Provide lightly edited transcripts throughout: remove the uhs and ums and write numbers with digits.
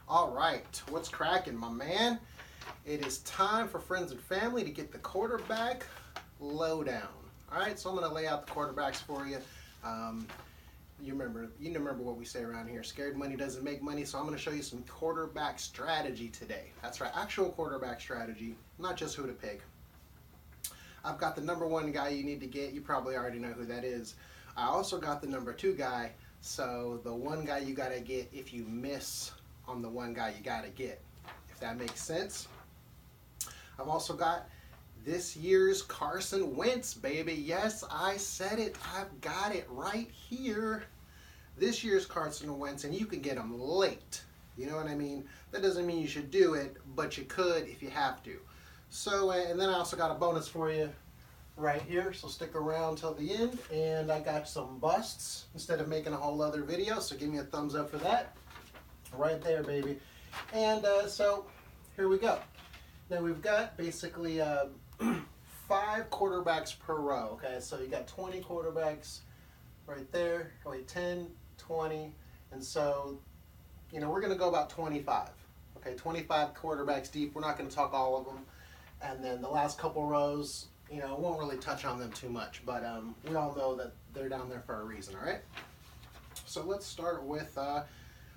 All right, what's cracking, my man? It is time for friends and family to get the quarterback lowdown. All right, so I'm going to lay out the quarterbacks for you. You remember what we say around here. Scared money doesn't make money, so I'm going to show you some quarterback strategy today. That's right, actual quarterback strategy, not just who to pick. I've got the number one guy you need to get. You probably already know who that is. I also got the number two guy, so the one guy you got to get if you miss on the one guy you got to get, if that makes sense. I've also got this year's Carson Wentz, baby. Yes, I said it. I've got it right here. This year's Carson Wentz, and you can get him late. You know what I mean? That doesn't mean you should do it, but you could if you have to. So, and then I also got a bonus for you right here, so stick around till the end. And I got some busts instead of making a whole other video, so give me a thumbs up for that. Right there, baby. And so here we go. Now we've got basically 5 quarterbacks per row. Okay, so you got 20 quarterbacks right there. Oh wait, 10, 20, and so we're going to go about 25. Okay, 25 quarterbacks deep. We're not going to talk all of them. And then the last couple rows, won't really touch on them too much, but we all know that they're down there for a reason. All right. So let's start with.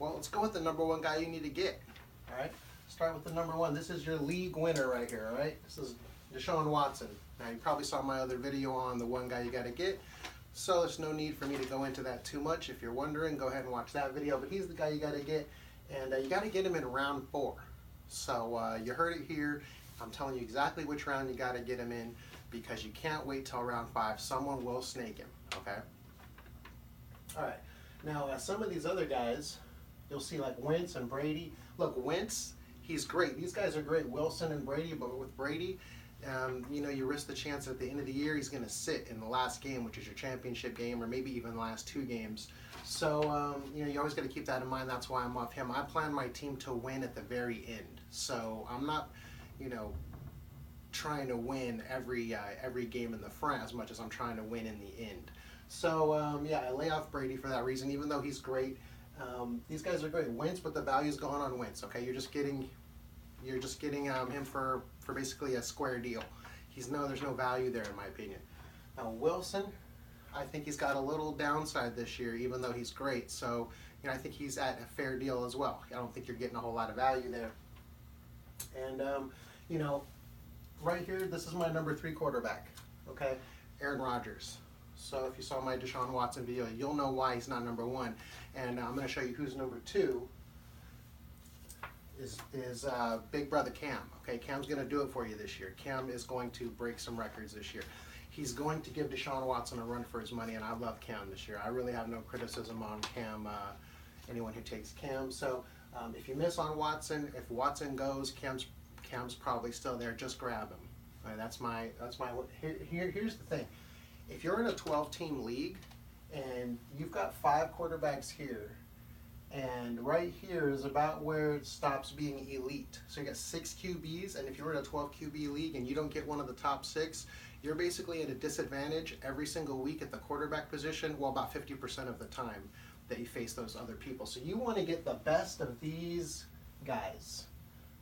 Let's go with the number one guy you need to get. All right, start with the number one. This is your league winner right here. All right, this is DeSean Watson. Now you probably saw my other video on the one guy you got to get, so there's no need for me to go into that too much. If you're wondering, go ahead and watch that video. But he's the guy you got to get, and you got to get him in round 4. So you heard it here. I'm telling you exactly which round you got to get him in, because you can't wait till round 5. Someone will snake him. Okay. All right. Now some of these other guys, you'll see like Wentz and Brady. Look, Wentz, he's great. These guys are great, Wilson and Brady, but with Brady, you risk the chance at the end of the year he's going to sit in the last game, which is your championship game, or maybe even the last 2 games. So, you always got to keep that in mind. That's why I'm off him. I plan my team to win at the very end. So I'm not, trying to win every game in the front as much as I'm trying to win in the end. So, I lay off Brady for that reason, even though he's great. These guys are great. Wentz, but the value's gone on Wentz. Okay, you're just getting him for basically a square deal. There's no value there in my opinion. Now Wilson, I think he's got a little downside this year, even though he's great. So I think he's at a fair deal as well. I don't think you're getting a whole lot of value there. And right here, this is my number 3 quarterback. Okay, Aaron Rodgers. So if you saw my DeSean Watson video, you'll know why he's not number 1. And I'm going to show you who's number 2 is big brother Cam. Okay, Cam's going to do it for you this year. Cam is going to break some records this year. He's going to give DeSean Watson a run for his money, and I love Cam this year. I really have no criticism on Cam, anyone who takes Cam. So if you miss on Watson, if Watson goes, Cam's probably still there. Just grab him. All right, that's my here's the thing. If you're in a 12-team league and you've got 5 quarterbacks here, and right here is about where it stops being elite. So you got 6 QBs, and if you're in a 12 QB league and you don't get one of the top 6, you're basically at a disadvantage every single week at the quarterback position, well, about 50% of the time that you face those other people. So you want to get the best of these guys.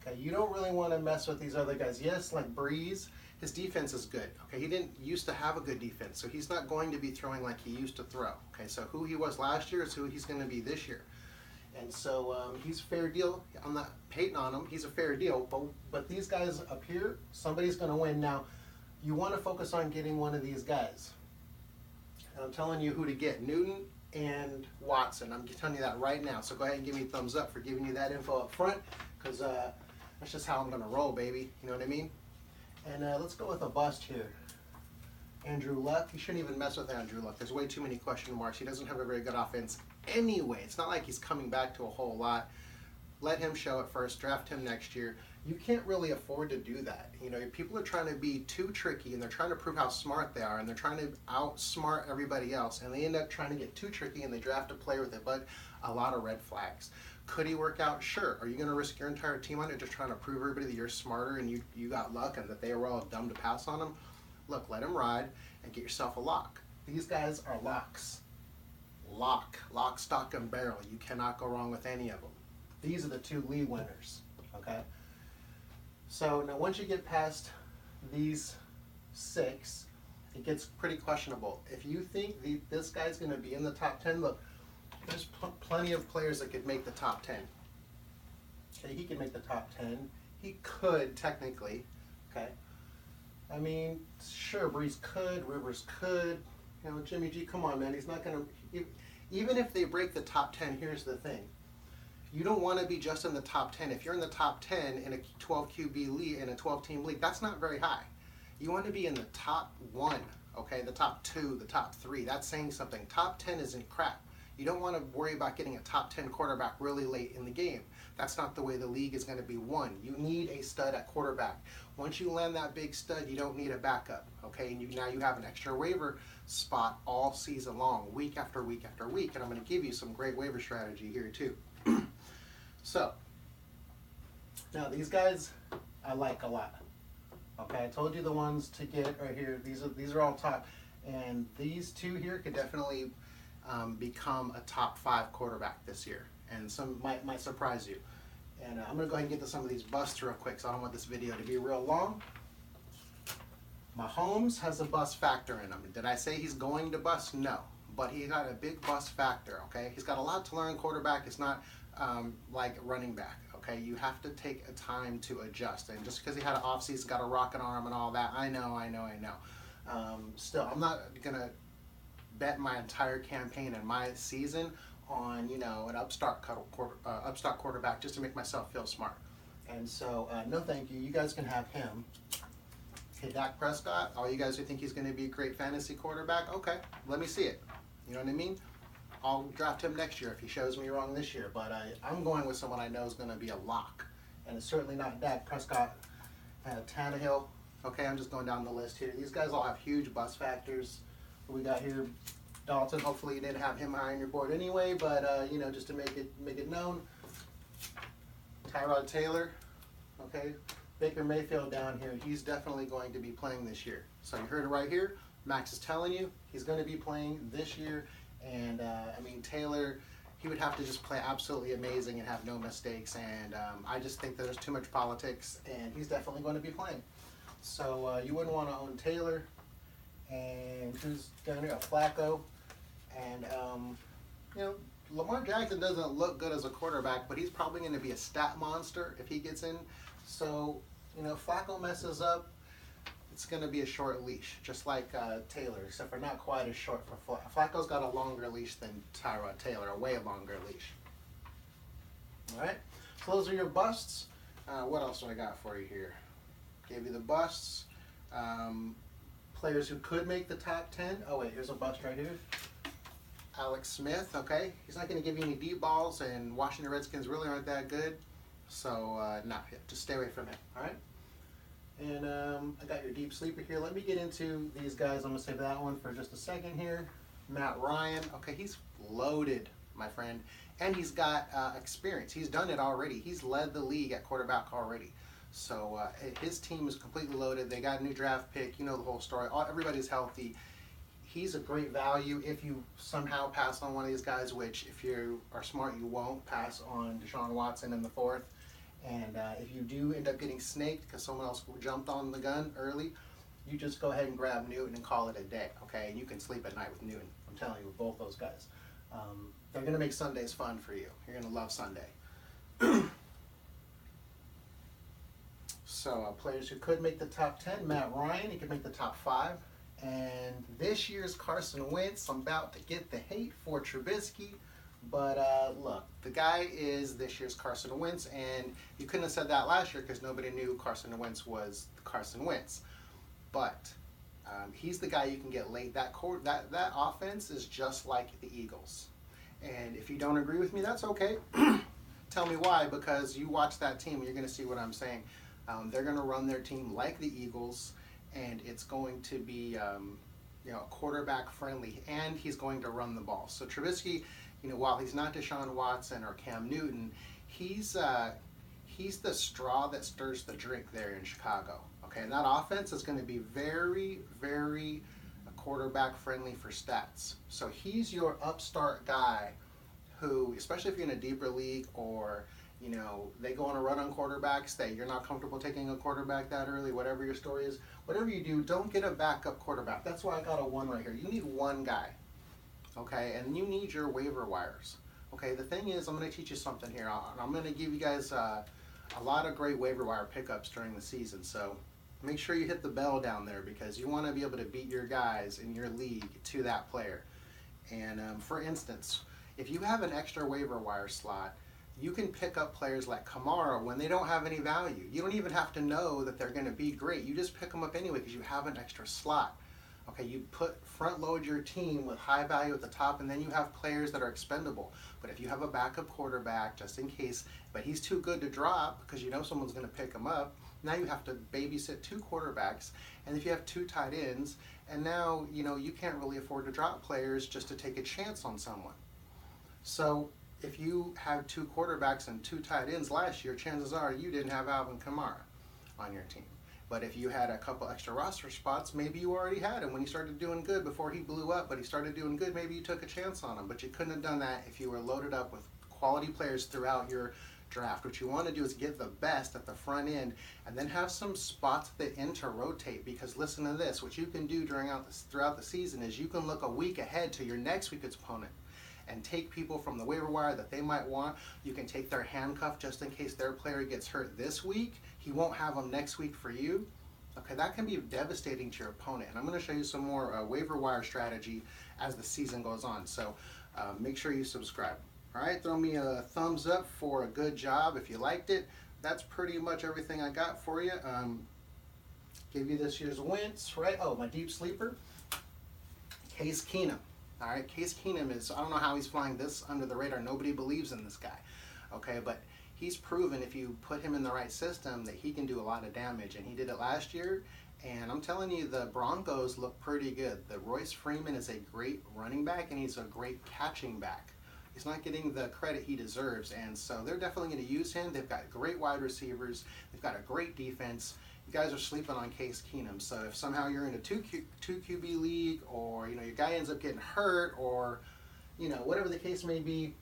Okay, you don't really want to mess with these other guys. Yes, like Breeze, his defense is good. Okay, he didn't used to have a good defense, so he's not going to be throwing like he used to throw. Okay, so who he was last year is who he's going to be this year. And so he's a fair deal. I'm not hating on him. He's a fair deal. But these guys up here, somebody's going to win. Now, you want to focus on getting one of these guys. And I'm telling you who to get. Newton and Watson. I'm telling you that right now. So go ahead and give me a thumbs up for giving you that info up front, because that's just how I'm going to roll, baby. You know what I mean? And let's go with a bust here. Andrew Luck. You shouldn't even mess with Andrew Luck. There's way too many question marks. He doesn't have a very good offense anyway. It's not like he's coming back to a whole lot. Let him show it first. Draft him next year. You can't really afford to do that. People are trying to be too tricky, and they're trying to prove how smart they are, and they're trying to outsmart everybody else, and they end up trying to get too tricky, and they draft a player with a lot of red flags. Could he work out? Sure. Are you going to risk your entire team on it, just trying to prove everybody that you're smarter and you got luck and that they were all dumb to pass on him? Look, let him ride and get yourself a lock. These guys are locks. Lock, stock, and barrel. You cannot go wrong with any of them. These are the 2 league winners, okay? So now once you get past these 6, it gets pretty questionable. If you think this guy's going to be in the top 10, look, there's plenty of players that could make the top 10. Okay, he can make the top 10. He could, technically, okay? I mean, sure, Breeze could, Rivers could. You know, Jimmy G, come on, man. He's not going to... Even if they break the top 10, here's the thing. You don't want to be just in the top 10. If you're in the top 10 in a 12 QB league, in a 12-team league, that's not very high. You want to be in the top 1, okay? The top 2, the top 3. That's saying something. Top 10 isn't crap. You don't want to worry about getting a top 10 quarterback really late in the game. That's not the way the league is going to be won. You need a stud at quarterback. Once you land that big stud, you don't need a backup, okay? And now you have an extra waiver spot all season long, week after week after week. And I'm going to give you some great waiver strategy here too. So, now these guys I like a lot. Okay, I told you the ones to get right here. These are all top. And these 2 here could definitely become a top 5 quarterback this year. And some might surprise you. And I'm going to go ahead and get to some of these busts real quick, so I don't want this video to be real long. Mahomes has a bust factor in him. Did I say he's going to bust? No. But he got a big bust factor, okay? He's got a lot to learn. Quarterback is not like running back, okay? You have to take a time to adjust. And just because he had an offseason, got a rocket arm and all that, I know. Still, I'm not going to bet my entire campaign and my season on, you know, an upstart quarterback just to make myself feel smart. And so, no thank you. You guys can have him. Okay, Dak Prescott, all you guys who think he's going to be a great fantasy quarterback, okay, let me see it. You know what I mean? I'll draft him next year if he shows me wrong this year. But I'm going with someone I know is going to be a lock. And it's certainly not Dak Prescott. Tannehill. Okay, I'm just going down the list here. These guys all have huge bust factors. We got here Dalton. Hopefully you didn't have him high on your board anyway, but you know, just to make it known. Tyrod Taylor. Okay. Baker Mayfield down here. He's definitely going to be playing this year. So you heard it right here. Max is telling you he's going to be playing this year. And I mean, Taylor, he would have to just play absolutely amazing and have no mistakes. And I just think that there's too much politics, and he's definitely going to be playing. So you wouldn't want to own Taylor. And who's down here? Flacco. And, you know, Lamar Jackson doesn't look good as a quarterback, but he's probably going to be a stat monster if he gets in. So, you know, if Flacco messes up, it's going to be a short leash, just like Taylor, except for not quite as short for Flacco. Flacco's got a longer leash than Tyrod Taylor, a way longer leash. All right, so those are your busts. What else do I got for you here? Gave you the busts. Players who could make the top 10. Oh, wait, here's a bust right here. Alex Smith, okay. He's not going to give you any deep balls, and Washington Redskins really aren't that good. So, no, just stay away from him, all right? And I got your deep sleeper here. Let me get into these guys. I'm going to save that one for just a second here. Matt Ryan. Okay, he's loaded, my friend. And he's got experience. He's done it already. He's led the league at quarterback already. So his team is completely loaded. They got a new draft pick. You know the whole story. Everybody's healthy. He's a great value if you somehow pass on one of these guys, which if you are smart, you won't pass on DeSean Watson in the 4th. And if you do end up getting snaked because someone else jumped on the gun early, you just go ahead and grab Newton and call it a day, okay? And you can sleep at night with Newton. I'm telling you, with both those guys. They're going to make Sundays fun for you. You're going to love Sunday. So players who could make the top 10, Matt Ryan, he could make the top 5. And this year's Carson Wentz, I'm about to get the hate for Trubisky. But look, the guy is this year's Carson Wentz, and you couldn't have said that last year because nobody knew Carson Wentz was Carson Wentz. But he's the guy you can get late. That offense is just like the Eagles. And if you don't agree with me, that's okay. Tell me why, because you watch that team, you're going to see what I'm saying. They're going to run their team like the Eagles, and it's going to be you know, quarterback friendly, and he's going to run the ball. So Trubisky, you know, while he's not DeSean Watson or Cam Newton, he he's the straw that stirs the drink there in Chicago. Okay, and that offense is going to be very, very quarterback friendly for stats. So he's your upstart guy who, especially if you're in a deeper league or you know they go on a run on quarterbacks that you're not comfortable taking a quarterback that early, whatever your story is, whatever you do, don't get a backup quarterback. That's why I got a 1 right here. You need 1 guy, okay, and you need your waiver wires. Okay, the thing is, I'm going to teach you something here. I'm going to give you guys a lot of great waiver wire pickups during the season. So make sure you hit the bell down there because you want to be able to beat your guys in your league to that player. And for instance, if you have an extra waiver wire slot, you can pick up players like Kamara when they don't have any value. You don't even have to know that they're going to be great. You just pick them up anyway because you have an extra slot. Okay, you front load your team with high value at the top, and then you have players that are expendable. But if you have a backup quarterback, just in case, but he's too good to drop because you know someone's going to pick him up, now you have to babysit 2 quarterbacks, and if you have 2 tight ends, and now you know you can't really afford to drop players just to take a chance on someone. So if you have 2 quarterbacks and 2 tight ends last year, chances are you didn't have Alvin Kamara on your team. But if you had a couple extra roster spots, maybe you already had him when he started doing good before he blew up, but he started doing good, maybe you took a chance on him. But you couldn't have done that if you were loaded up with quality players throughout your draft. What you want to do is get the best at the front end and then have some spots at the end to rotate, because listen to this, what you can do throughout the season is you can look a week ahead to your next week's opponent and take people from the waiver wire that they might want. You can take their handcuff just in case their player gets hurt this week. He won't have them next week for you. Okay, that can be devastating to your opponent. And I'm going to show you some more waiver wire strategy as the season goes on. So make sure you subscribe. All right, throw me a thumbs up for a good job if you liked it. That's pretty much everything I got for you. Give you this year's Wentz, right? Oh, my deep sleeper, Case Keenum. All right, Case Keenum is, I don't know how he's flying this under the radar. Nobody believes in this guy, okay? But he's proven if you put him in the right system that he can do a lot of damage, and he did it last year. And I'm telling you, the Broncos look pretty good. The Royce Freeman is a great running back, and he's a great catching back. He's not getting the credit he deserves, and so they're definitely going to use him. They've got great wide receivers. They've got a great defense. You guys are sleeping on Case Keenum. So if somehow you're in a 2 QB league, or you know your guy ends up getting hurt, or you know whatever the case may be,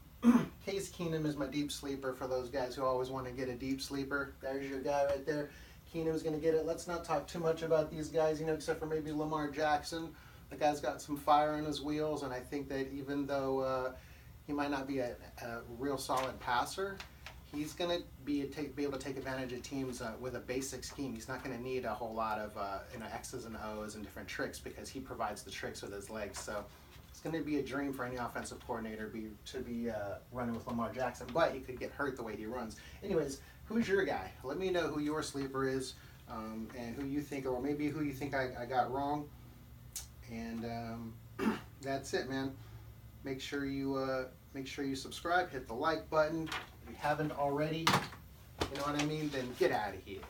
Case Keenum is my deep sleeper for those guys who always want to get a deep sleeper. There's your guy right there. Keenum's going to get it. Let's not talk too much about these guys, you know, except for maybe Lamar Jackson. The guy's got some fire in his wheels, and I think that even though he might not be a real solid passer, he's going to be able to take advantage of teams with a basic scheme. He's not going to need a whole lot of X's and O's and different tricks, because he provides the tricks with his legs. So it's going to be a dream for any offensive coordinator to be running with Lamar Jackson, but he could get hurt the way he runs. Anyways, who's your guy? Let me know who your sleeper is, and who you think, or maybe who you think I got wrong. And that's it, man. Make sure you subscribe, hit the like button. If you haven't already, you know what I mean, then get out of here.